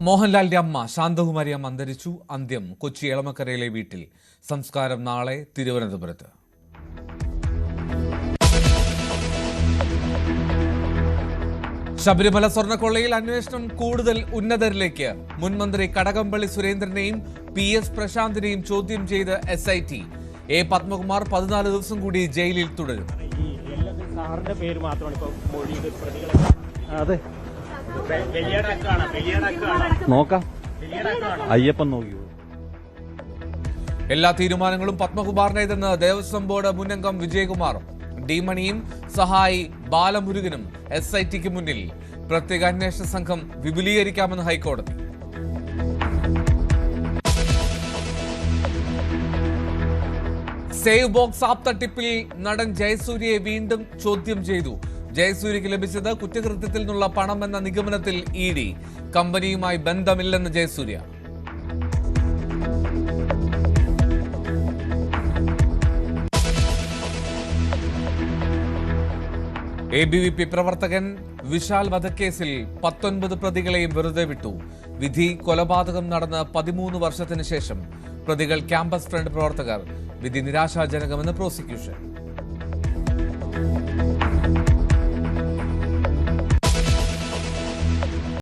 മോഹൻലാലിന്റെ അമ്മ ശാന്തകുമാരി അമ്മ അന്തരിച്ചു. അന്ത്യം കൊച്ചി എളമക്കരയിലെ വീട്ടിൽ. സംസ്കാരം നാളെ തിരുവനന്തപുരത്ത്. ശബരിമല സ്വർണ്ണക്കൊള്ളയിൽ അന്വേഷണം കൂടുതൽ ഉന്നതരിലേക്ക്. മുൻമന്ത്രി കടകംപള്ളി സുരേന്ദ്രനെയും PS പ്രശാന്തിനെയും ചോദ്യം ചെയ്ത് SIT. A പത്മകുമാർ 14 ദിവസം കൂടി ജയിലിൽ തുടരും. എല്ലാ തീരുമാനങ്ങളും പത്മകുമാറിനേതെന്ന് ദേവസ്വം ബോർഡ് മുന്നംഗം വിജയകുമാർ. ഡിമണിയും സഹായി ബാലമുരുകനും SITക്ക് മുന്നിൽ. പ്രത്യേക അന്വേഷണ സംഘം വിപുലീകരിക്കാമെന്ന് ഹൈക്കോടതി. സേവ് ബോക്സ് ആപ്പ് തട്ടിപ്പിൽ നടൻ ജയസൂര്യയെ വീണ്ടും ചോദ്യം ചെയ്തു. ജയസൂര്യക്ക് ലഭിച്ചത് കുറ്റകൃത്യത്തിൽ നിന്നുള്ള പണമെന്ന നിഗമനത്തിൽ ED. കമ്പനിയുമായി ബന്ധമില്ലെന്ന് ജയസൂര്യ. ABVP പ്രവർത്തകൻ വിശാൽ വധക്കേസിൽ 19 പ്രതികളെയും വെറുതെ വിട്ടു. വിധി കൊലപാതകം നടന്ന് 13 വർഷത്തിന് ശേഷം. പ്രതികൾ ക്യാമ്പസ് ഫ്രണ്ട് പ്രവർത്തകർ. വിധി നിരാശാജനകമെന്ന് പ്രോസിക്യൂഷൻ.